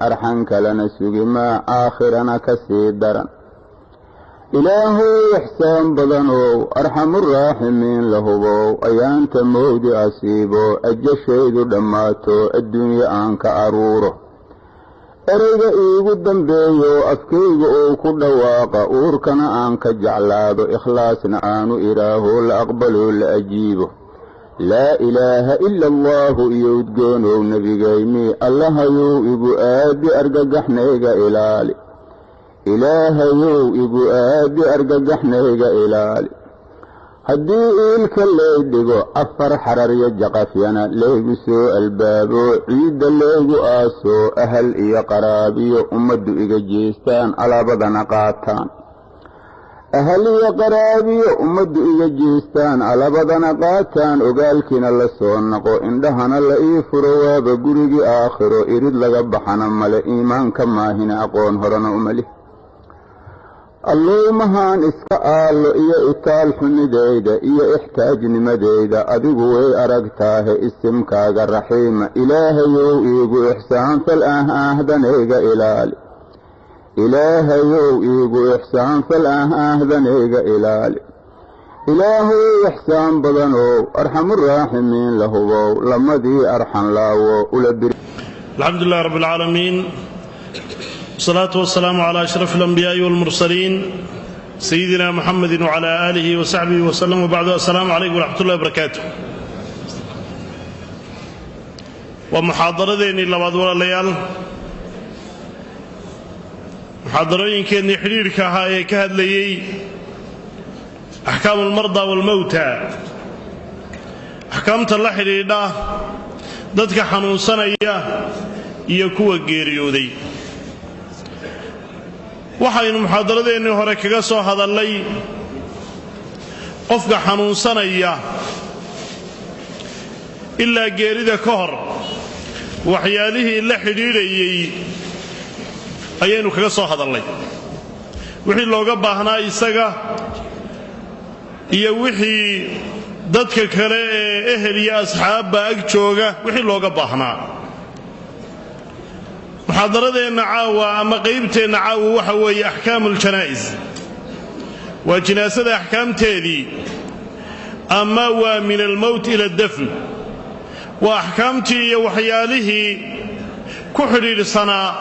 أرحن كلنا سجما آخرنا كسيدرا إلهي إحسان بدنو أرحم الراحمين لهبو أيان تمود أسيبو أجشيد دماتو الدنيا أنك أروره أريد إيغو الدنبيو أفكيغو أو كدواق أوركنا أنك جعلادو إخلاصنا آنو إراهو لأقبلو لأجيبو لا إله إلا الله يودقونو نبي قيمي الله يوئبو آدي أرققحنيغا إلالي إله يوئبو آدي أرققحنيغا إلالي هدي إلك الليدقو أفر حرر يجقفينا ليغو سوء البابو عيد الليغو آسو أهل إيا قرابيو أمدو إيغا جيستان على بدن قاتان أهل إيا قرابيو أمدو إيغا جيستان على بدن قاتان وقالكين اللسونقو إندهنا اللئي فرواب قريقي آخرو إريد لغبحنا ملا إيمان كما هنا أقون هرنا أملي اللهم هان اسكالو إيا إتال حمديدا إيا إحتاج نمديدا أدقوي أرقتاه اسمكاغ الرحيم إله يوئيقو إحسان فالآهدنيغا إلالي إله يوئيقو إحسان فالآهدنيغا إلالي إله إحسان بدنو أرحم الراحمين لهو لما دي أرحم لاو أولدر الحمد لله رب العالمين والصلاة والسلام على أشرف الأنبياء والمرسلين سيدنا محمد وعلى آله وصحبه وسلم وبعد السلام عليكم ورحمة الله وبركاته ومحاضرتين إلا بعد ولا ليال محاضرين كان يحرير كهاي كهد لي أحكام المرضى والموتى أحكام الله حريدا ضدك حنون سنة يكوى جيريودي waxaynu muxaadaradeennii hore kaga soo hadallay qofka xanuunsanaya ilaa geerida ka hor waxyaalihii la xidhiidhayay ayaynu kaga soo hadallay wixii looga baahnaa isaga iyo wixii dadka kale ee ehel iyo asxaabba ag jooga wixii looga baahnaa محاضرتنا عاوة أما قيبتنا عاوة وحوي أحكام الجنائز وجناسة أحكام تالي أما ومن الموت إلى الدفن وأحكامتي وحياله كحري لصنع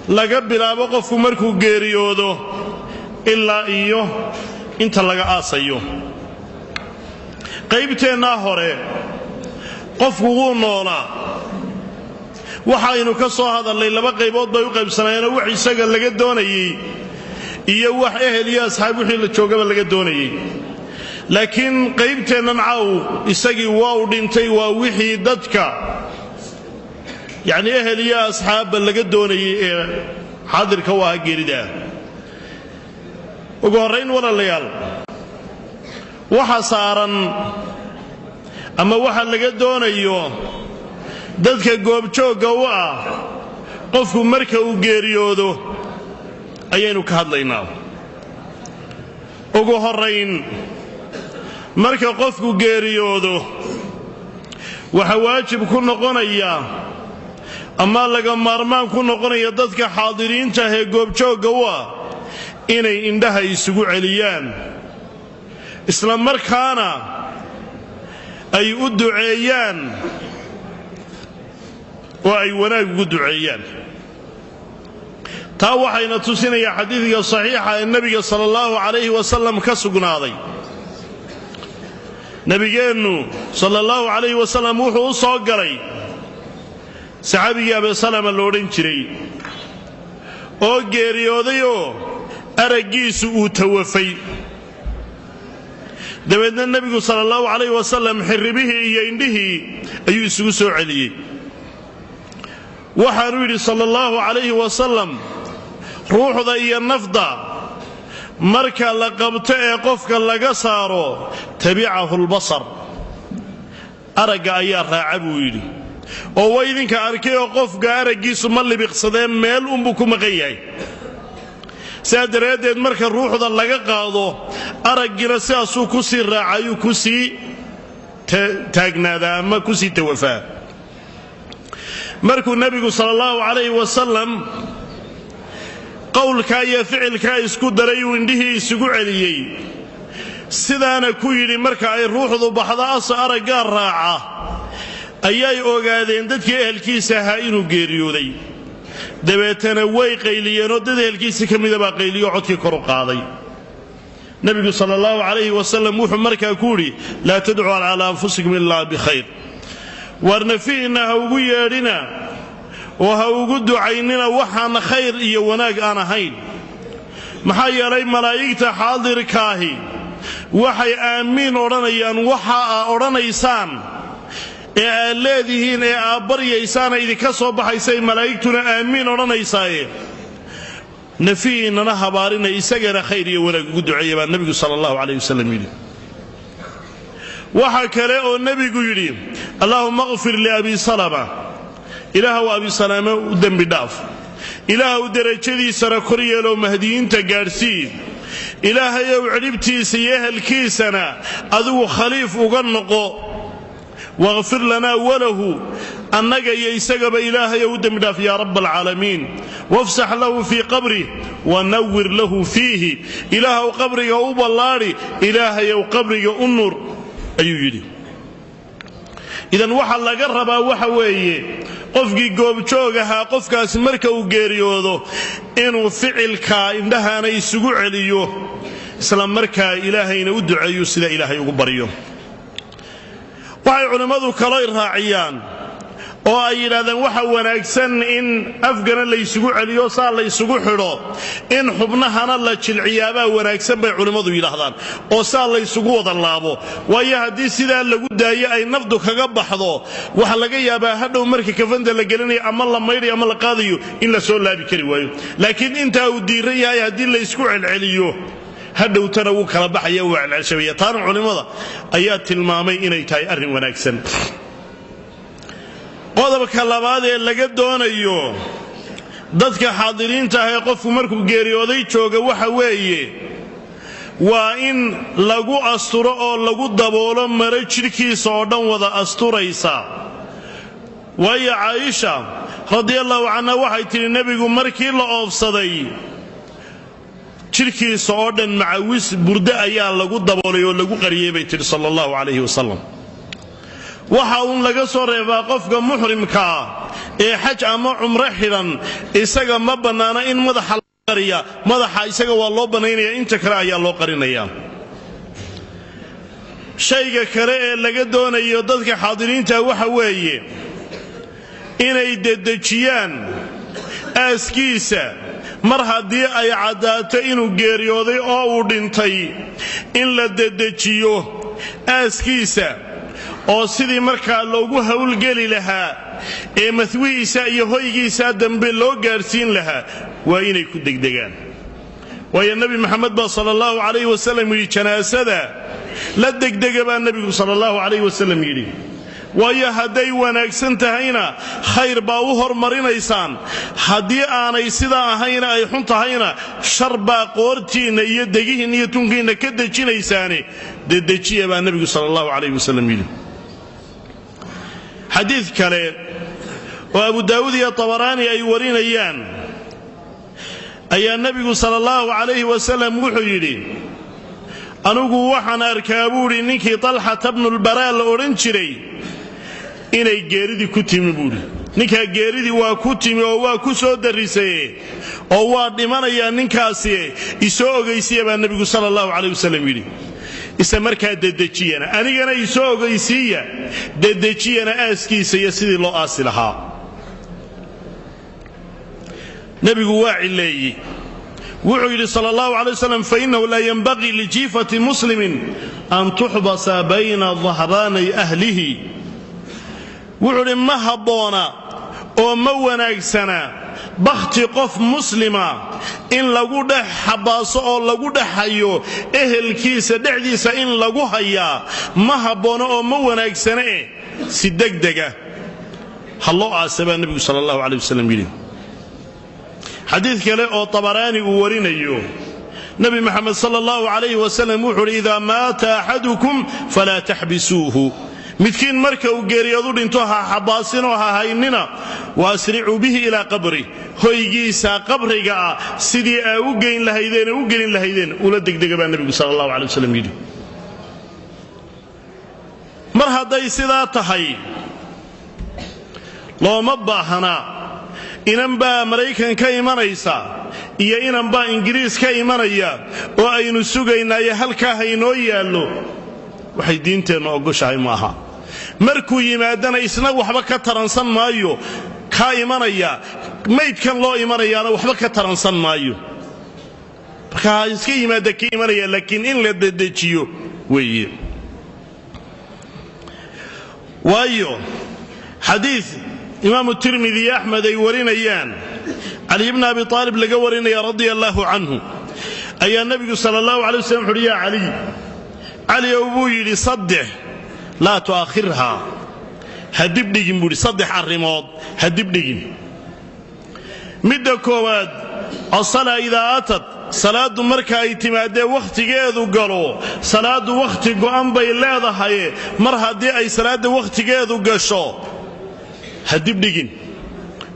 لقبل وقف مركو قيريوده إلا إيوه انت لقى آسيوه قيبتنا هوري قف قوضونا waxaynu ka soo hadalnay laba qaybood bay u qaybsanayeen wax isaga laga doonayay iyo wax ehel iyo asxaab wixii la joogaba laga doonayay laakiin qaybteenan caaw isagii waa u dhintay waa wixii dadka yani ehel iyo asxaab laga doonayay ee xaadirka waa geerida ugu horeyn walaalayaal waxa saaran ama waxa laga doonayo dadka goobjooga u ah qofku marka uu geeriyoodo ayaynu ka hadlaynaa ugu horeyn marka qofku geeriyoodo waxa waajib ku noqonaya ama laga maarmaan ku noqonaya dadka xaadiriinta ee goobjooga u ah inay indhaha isugu celiyaan isla markaana ay u duceeyaan وأي وناك قدعيان تا وحينا تسيني حديثك صحيحة النبي صلى الله عليه وسلم كسقنا ذي نبينا صلى الله عليه وسلم وحو صاقري saxaabiga Abu Salama loo oran jiray oo geeriyooday oo aragiisu uu tawafay dabeedna nabigu sallallahu alayhi wasallam xiribihii iyo indhihii ayuu isugu soo celiyay waxa uu yiri sallallahu alayhi wasallam ruuxda iyo nafda marka la qabto ee qofka laga saaro tabi'ahu al-basar araga ayaa raaca buu yiri oo way idinka arkay oo qofka aragiisu ma libiqsadeen meel umbu ku maqan yahay saadareedeed marka ruuxda laga qaado aragina sidaasuu ku sii raacayo ku sii taagnaada ama ku sii tawafaa markuu nebigu sala allahu calayhi wasalam qowlkaa iyo ficilkaa isku daray uu indhihii isugu celiyey sidaana ku yidhi marka ay ruuxdu baxdo asa araggaa raaca ayay ogaadeen dadkii ehelkiisa ahaa inuu geeriyooday dabeetana way qayliyeenoo dad ehelkiisa ka mida baa qayliyo codkii kor u qaaday nebigu sala allahu calayhi wasalam wuxuu markaa ku yidhi laa tadcuu calaa anfusikum ilaa bikhayr waar nafihiinna ha ugu yeedhina oo ha ugu ducaynina waxaan khayr iyo wanaag aan ahayn maxaa yeelay malaa'igta xaadirkaahi waxay aamiin odhanayaan waxa aa odhanaysaan ee aad leedihiin ee aad baryaysaana idinka soo baxaysay malaa'igtuna aamiin odhanaysaaye nafihiinnana habaarinay isagana khayr iyo wanaag ugu duceeya baa nebigu sala allahu calayh wasalam yidhi waxa kale oo nebigu yidhi allaahumma qfir liabi salama ilaahuw abi salaame u dembi dhaaf ilaahuw derajadiisana kor yeeloo mahdiyiinta gaadhsii ilaahayow cidhibtiisa iyo ehelkiisana adigu khaliif uga noqo waqfir lanaa walahu annaga iyo isagaba ilaahayow u dembi dhaaf yaa rabba alcaalamiin wafsax lahu fii qabrih wanawwir lahu fiihi ilaahuw qabriga u ballaadhi ilaahayow qabriga u nur ayuu yidhi idan waxa laga rabaa waxa weeye qofkii goobjoog ahaa qofkaasi marka uu geeriyoodo inuu ficilkaa indhahaana isugu celiyo isla markaa ilaahayna u duceeyo sida ilaahay ugu baryo waxay culimmadu kalo raaciyaan oo ay yidhaahdeen waxa wanaagsan in afgana laysugu celiyo saa laysugu xidho in xubnahana la jilciyaabaa wanaagsan bay culimmadu yidhaahdaan oo saa laysugu wada laabo waayo haddii sidaa lagu daayo ay nafdu kaga baxdo waxa laga yaabaa hadhow marka kafanta la gelinayo ama la maydhayo ama la qaadayo in la soo laabi kari waayo laakiin intaa uu diiran yahay haddii laysku celceliyo hadhowtana wuu kala baxaya wuu celcelshabaya taana culimmada ayaa tilmaamay inay tahay arrin wanaagsan qodobka labaad ee laga doonayo dadka xaadiriinta ah ee qofku markuu geeriyooday jooga waxa weeye waa in lagu asturo oo lagu daboolo maro jidhkiisa oo dhan wada asturaysa waayo caaisha radiallahu canha waxay tidhi nebigu markii la oofsaday jidhkiisa oo dhan macawis burdo ayaa lagu daboolay oo lagu qariyey bay tidhi sala allahu calayhi wasalam waxa uun laga soo reebaa qofka muxrimkaa ee xaj ama cumro xidhan isaga ma bannaana in madaxa la qariya madaxa isaga waa loo bannaynaya inta kale ayaa loo qarinaya shayga kale ee laga doonayo dadka xaadiriinta waxa weeye inay dedejiyaan aaskiisa mar haddii ay caddaato inuu geeriyooday oo uu dhintay in la dedejiyo aaskiisa oo sidii markaa loogu howlgeli lahaa ee mahwihiisa iyo hoygiisa dambe loo gaadhsiin lahaa waa inay ku degdegaan waayo nebi maxamed baa sala allahu calayhi wasalam yidhi janaasada la degdega baa nebigu sala allahu calayhi wasalam yidhi waayo hadday wanaagsan tahayna khayr baa u hormarinaysaan haddii aanay sidaa ahayna ay xun tahayna shar baa qoortiinna iyo degihiinna iyo tunkiinna ka dejinaysaane dedejiya baa nebigu sala allahu calayhi wasalam yidhi xadiid kale oo abu daawuud iyo tabaraani ay warinayaan ayaa nebigu sala allahu calayhi wasalam wuxuu yidhi anugu waxaan arkaa buudhi ninkii talxata bnulbaraa la odhan jiray inay geeridii ku timi buudhi ninkaa geeridii waa ku timi oo waa ku soo darrisaye oo waa dhimanayaa ninkaasi isoo ogaysiya baa nebigu sala allahu calayh wasalam yidhi isla markaa dedejiyana anigana isoo ogaysiiya dedejiyana aaskiisa iyo sidii loo aasi lahaa nebigu waa cileeyey wuxuu yidhi sala allahu calay wasalam fainnahu laa yenbaqii lijiifati muslimin an tuxbasa bayna dahraanay ahlihi wuxuu idhi ma habboona oo ma wanaagsana bakhti qof muslima in lagu dhex xabaaso oo lagu dhex hayo ehelkiisa dhexdiisa in lagu hayaa ma habboona oo ma wanaagsana si degdega ha loo aasa baa nebigu sala allahu calayh wasalam yidhi xadiid kale oo tabaraani uu warinayo nebi maxamed sala allahu calayhi wasalam wuxuu uhi idaa maata axadukum falaa taxbisuuhu midkiin marka uu geeriyoodu dhinto ha xabaasinoo ha haynina waasricuu bihi ilaa qabri hoygiisa qabriga ah sidii aa u geyn lahaydeen u gelin lahaydeen ula degdega baa nabigu sallallahu alayhi wasallam yidhi mar hadday sidaa tahay looma baahna inan baa Maraykan ka imanaysa iyo inan baa Ingiriis ka imanaya oo aynu sugaynaayo halka haynoo yaalo waxay diinteena ogoshahay maaha markuu yimaadana isna waxba ka taransan maayo ka imanaya maydkan loo imanayaana waxba ka taransan maayo marka iska yimaada ka imanaya laakiin in la dedejiyo weeye waayo xadiis إمام الترمذي أحمد ورينيان علي بن أبي طالب لقى ورينيا رضي الله عنه أي النبي صلى الله عليه وسلم حريا علي أبوي لصدح لا تؤخرها هدبني بولي صدح الرماد هدبني مدة كواد الصلاة إذا أتت صلاة مركا اعتماد وقت جيدو قالوا صلاة وقت قوام بيلا ضحايا مرها دي أي صلاة وقت جيدو قشو هدب دقين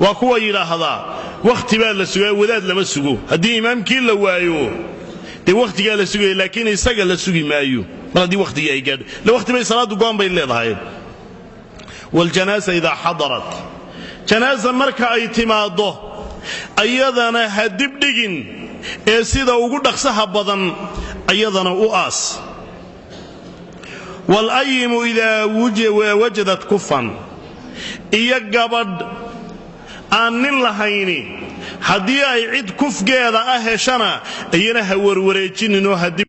وكوا يلاحظا وقت بقى لسوق وداد لما سوقوا هدي إمام كيل لوايو دي وقت قال لسوق لكن يسجل لسوق ما يو ما دي وقت جاي قال لو وقت بين صلاة وقام بين لضحايا والجنازة إذا حضرت جنازة مركا اعتماده أيضا هدب دقين سيدا وقول دقصها بدن أيضا أؤاس والأيم إذا وجدت كفا iyo gabadh aan nin lahayni hadii ay cid kufgeeda ah heshana ayana ha warwareejinino hadii